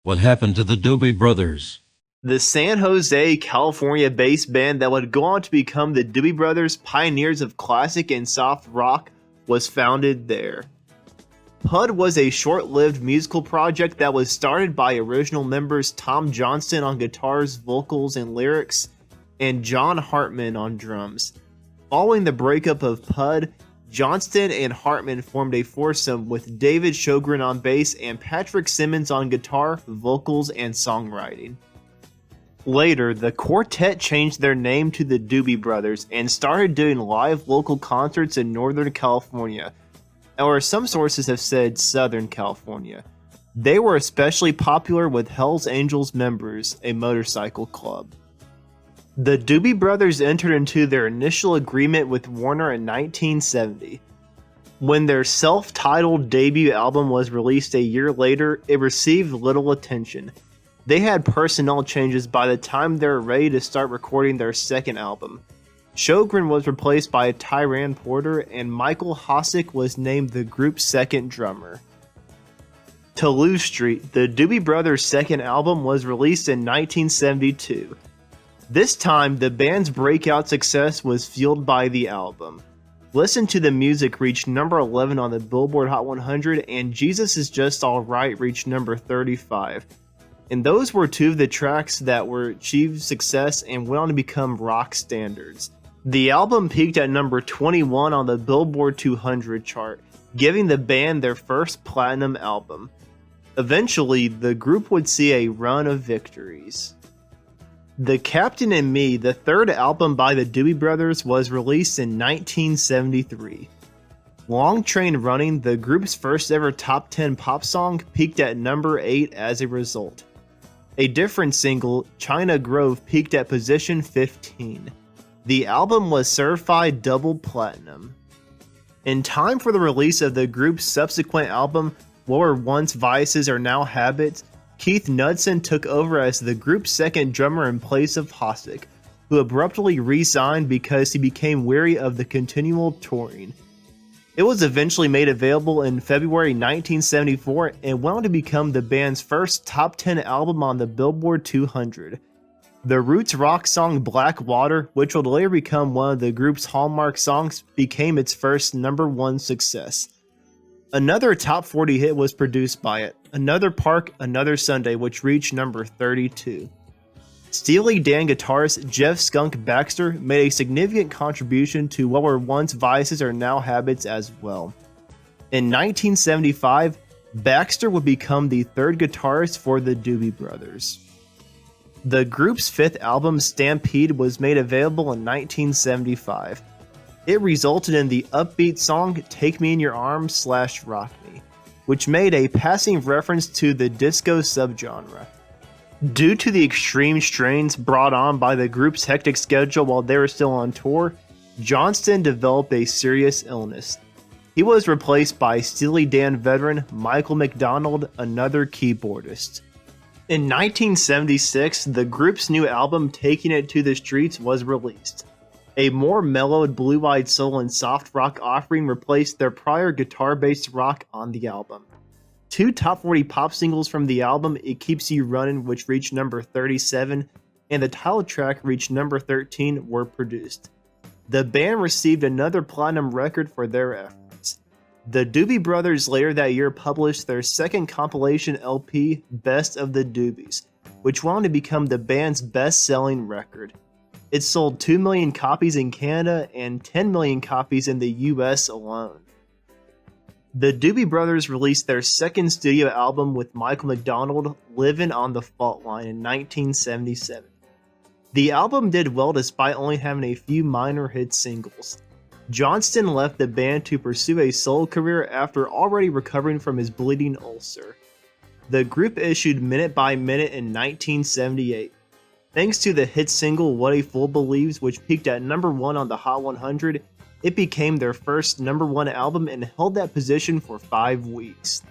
What happened to the Doobie Brothers? The San Jose, California-based band that would go on to become the Doobie Brothers, pioneers of classic and soft rock, was founded there. PUD was a short-lived musical project that was started by original members Tom Johnston on guitars, vocals, and lyrics, and John Hartman on drums. Following the breakup of PUD, Johnston and Hartman formed a foursome with David Sjogren on bass and Patrick Simmons on guitar, vocals, and songwriting. Later, the quartet changed their name to the Doobie Brothers and started doing live local concerts in Northern California, or some sources have said Southern California. They were especially popular with Hell's Angels members, a motorcycle club. The Doobie Brothers entered into their initial agreement with Warner in 1970. When their self-titled debut album was released a year later, it received little attention. They had personnel changes by the time they were ready to start recording their second album. Sjogren was replaced by Tyran Porter, and Michael Hossack was named the group's second drummer. Toulouse Street, the Doobie Brothers' second album, was released in 1972. This time, the band's breakout success was fueled by the album. Listen to the Music reached number 11 on the Billboard Hot 100, and Jesus Is Just Alright reached number 35. And those were two of the tracks that were achieved success and went on to become rock standards. The album peaked at number 21 on the Billboard 200 chart, giving the band their first platinum album. Eventually, the group would see a run of victories. The Captain and Me, the third album by the Doobie Brothers, was released in 1973. Long Train Running, the group's first ever top 10 pop song, peaked at number 8 as a result. A different single, China Grove, peaked at position 15. The album was certified double platinum. In time for the release of the group's subsequent album, What Were Once Vices Are Now Habits, Keith Knudsen took over as the group's second drummer in place of Hossack, who abruptly re-signed because he became weary of the continual touring. It was eventually made available in February 1974 and went on to become the band's first top 10 album on the Billboard 200. The roots rock song Black Water, which would later become one of the group's hallmark songs, became its first number 1 success. Another top 40 hit was produced by it, Another Park, Another Sunday, which reached number 32. Steely Dan guitarist Jeff Skunk Baxter made a significant contribution to What Were Once Vices Are Now Habits as well. In 1975, Baxter would become the third guitarist for the Doobie Brothers. The group's fifth album, Stampede, was made available in 1975. It resulted in the upbeat song Take Me in Your Arms / Rock Me, which made a passing reference to the disco subgenre. Due to the extreme strains brought on by the group's hectic schedule while they were still on tour, Johnston developed a serious illness. He was replaced by Steely Dan veteran Michael McDonald, another keyboardist. In 1976, the group's new album Taking It to the Streets was released. A more mellowed blue-eyed soul and soft rock offering replaced their prior guitar-based rock on the album. Two top 40 pop singles from the album, It Keeps You Running, which reached number 37, and the title track reached number 13, were produced. The band received another platinum record for their efforts. The Doobie Brothers later that year published their second compilation LP, Best of the Doobies, which went on to become the band's best-selling record. It sold 2 million copies in Canada and 10 million copies in the US alone. The Doobie Brothers released their second studio album with Michael McDonald, Livin' on the Fault Line, in 1977. The album did well despite only having a few minor hit singles. Johnston left the band to pursue a solo career after already recovering from his bleeding ulcer. The group issued Minute by Minute in 1978. Thanks to the hit single What a Fool Believes, which peaked at number 1 on the Hot 100, it became their first number 1 album and held that position for 5 weeks.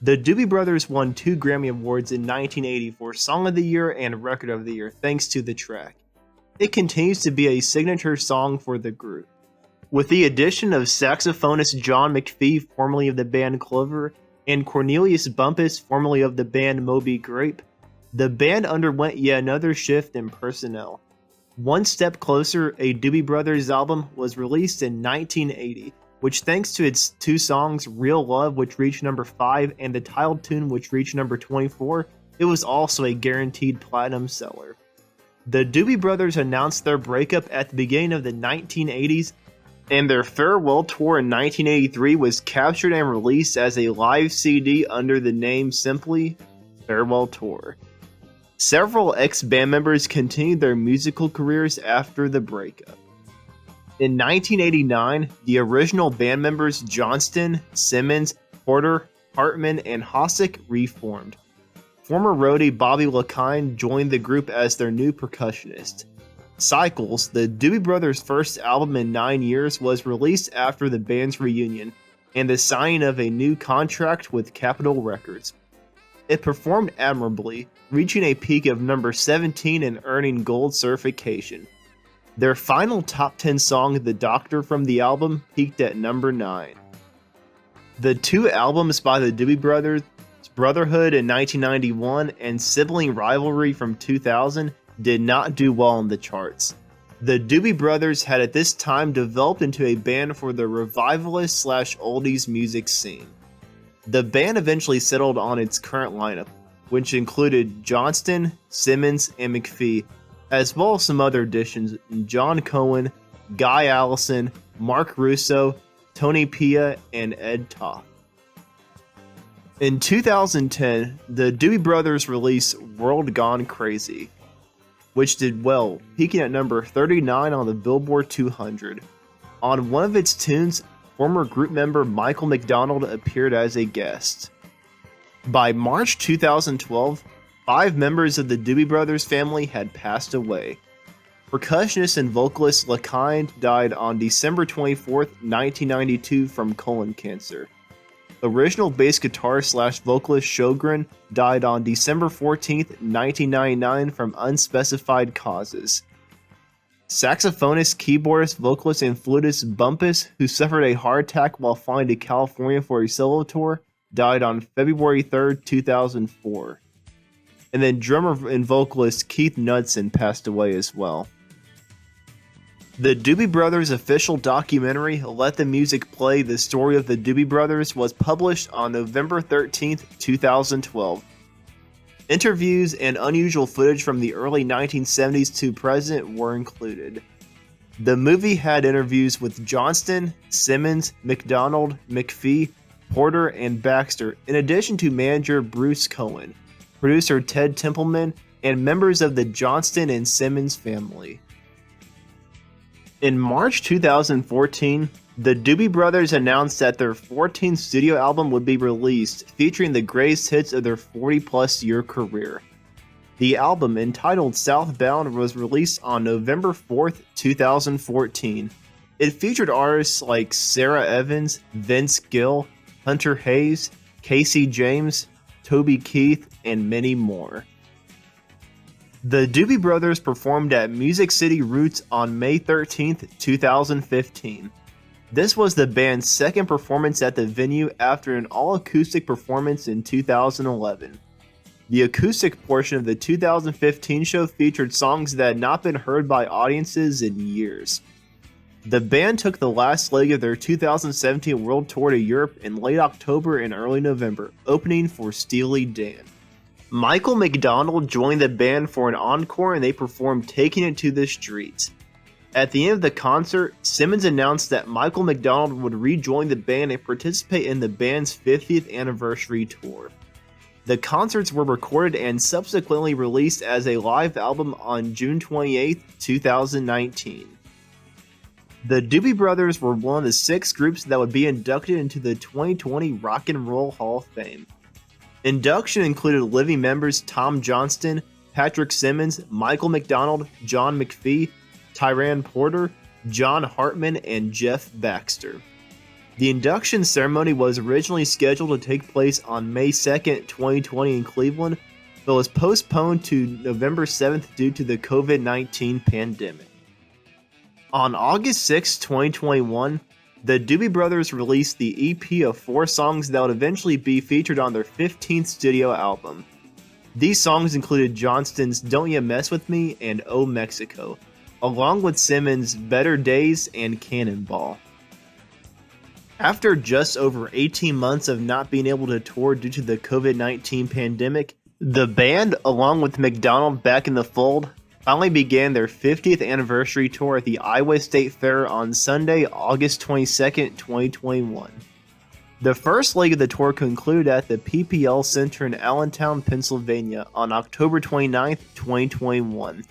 The Doobie Brothers won 2 Grammy Awards in 1980 for Song of the Year and Record of the Year thanks to the track. It continues to be a signature song for the group. With the addition of saxophonist John McPhee, formerly of the band Clover, and Cornelius Bumpus, formerly of the band Moby Grape, the band underwent yet another shift in personnel. One Step Closer, a Doobie Brothers album, was released in 1980, which, thanks to its two songs, Real Love, which reached number 5, and the title tune, which reached number 24, it was also a guaranteed platinum seller. The Doobie Brothers announced their breakup at the beginning of the 1980s, and their farewell tour in 1983 was captured and released as a live CD under the name simply Farewell Tour. Several ex-band members continued their musical careers after the breakup. In 1989, the original band members Johnston, Simmons, Porter, Hartman, and Hossack reformed. Former roadie Bobby LaKine joined the group as their new percussionist. Cycles, the Doobie Brothers' first album in 9 years, was released after the band's reunion and the signing of a new contract with Capitol Records. It performed admirably, reaching a peak of number 17 and earning gold certification. Their final top 10 song, The Doctor, from the album, peaked at number 9. The two albums by the Doobie Brothers, Brotherhood in 1991 and Sibling Rivalry from 2000, did not do well on the charts. The Doobie Brothers had at this time developed into a band for the revivalist/oldies music scene. The band eventually settled on its current lineup, which included Johnston, Simmons, and McPhee, as well as some other additions: John Cohen, Guy Allison, Mark Russo, Tony Pia, and Ed Toth. In 2010, the Doobie Brothers released World Gone Crazy, which did well, peaking at number 39 on the Billboard 200. On one of its tunes, former group member Michael McDonald appeared as a guest. By March 2012, 5 members of the Doobie Brothers family had passed away. Percussionist and vocalist LaKine died on December 24, 1992 from colon cancer. Original bass guitarist/vocalist Sjogren died on December 14, 1999 from unspecified causes. Saxophonist, keyboardist, vocalist, and flutist Bumpus, who suffered a heart attack while flying to California for a solo tour, died on February 3, 2004. And then drummer and vocalist Keith Knudsen passed away as well. The Doobie Brothers official documentary, Let the Music Play: The Story of the Doobie Brothers, was published on November 13, 2012. Interviews and unusual footage from the early 1970s to present were included. The movie had interviews with Johnston, Simmons, McDonald, McPhee, Porter, and Baxter, in addition to manager Bruce Cohen, producer Ted Templeman, and members of the Johnston and Simmons family. In March 2014, the Doobie Brothers announced that their 14th studio album would be released, featuring the greatest hits of their 40-plus year career. The album, entitled Southbound, was released on November 4, 2014. It featured artists like Sarah Evans, Vince Gill, Hunter Hayes, Casey James, Toby Keith, and many more. The Doobie Brothers performed at Music City Roots on May 13, 2015. This was the band's second performance at the venue after an all-acoustic performance in 2011. The acoustic portion of the 2015 show featured songs that had not been heard by audiences in years. The band took the last leg of their 2017 world tour to Europe in late October and early November, opening for Steely Dan. Michael McDonald joined the band for an encore and they performed Taking It to the Streets. At the end of the concert, Simmons announced that Michael McDonald would rejoin the band and participate in the band's 50th anniversary tour. The concerts were recorded and subsequently released as a live album on June 28, 2019. The Doobie Brothers were one of the 6 groups that would be inducted into the 2020 Rock and Roll Hall of Fame. Induction included living members Tom Johnston, Patrick Simmons, Michael McDonald, John McPhee, Tyran Porter, John Hartman, and Jeff Baxter. The induction ceremony was originally scheduled to take place on May 2, 2020 in Cleveland, but was postponed to November 7th due to the COVID-19 pandemic. On August 6, 2021, The Doobie Brothers released the EP of 4 songs that would eventually be featured on their 15th studio album. These songs included Johnston's Don't Ya Mess With Me and Oh Mexico, along with Simmons' Better Days and Cannonball. After just over 18 months of not being able to tour due to the COVID-19 pandemic, the band, along with McDonald back in the fold, finally began their 50th anniversary tour at the Iowa State Fair on Sunday, August 22, 2021. The first leg of the tour concluded at the PPL Center in Allentown, Pennsylvania on October 29, 2021,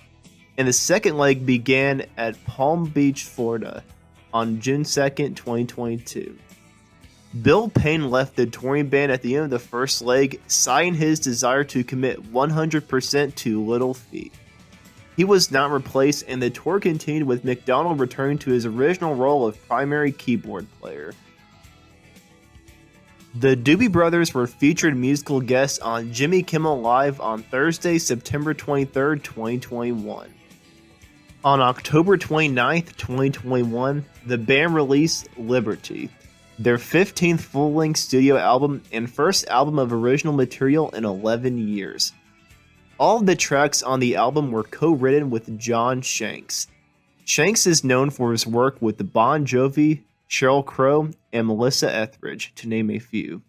and the second leg began at Palm Beach, Florida on June 2, 2022. Bill Payne left the touring band at the end of the first leg, citing his desire to commit 100% to Little Feat. He was not replaced, and the tour continued with McDonald returning to his original role of primary keyboard player. The Doobie Brothers were featured musical guests on Jimmy Kimmel Live on Thursday, September 23, 2021. On October 29, 2021, the band released Liberty, their 15th full-length studio album and first album of original material in 11 years. All of the tracks on the album were co-written with John Shanks. Shanks is known for his work with Bon Jovi, Sheryl Crow, and Melissa Etheridge, to name a few.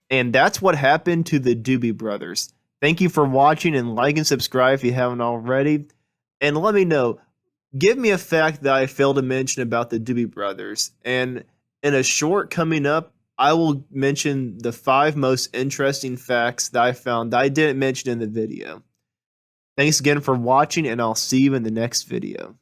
And that's what happened to the Doobie Brothers. Thank you for watching, and like and subscribe if you haven't already. And let me know, give me a fact that I failed to mention about the Doobie Brothers. And in a short coming up, I will mention the 5 most interesting facts that I found that I didn't mention in the video. Thanks again for watching, and I'll see you in the next video.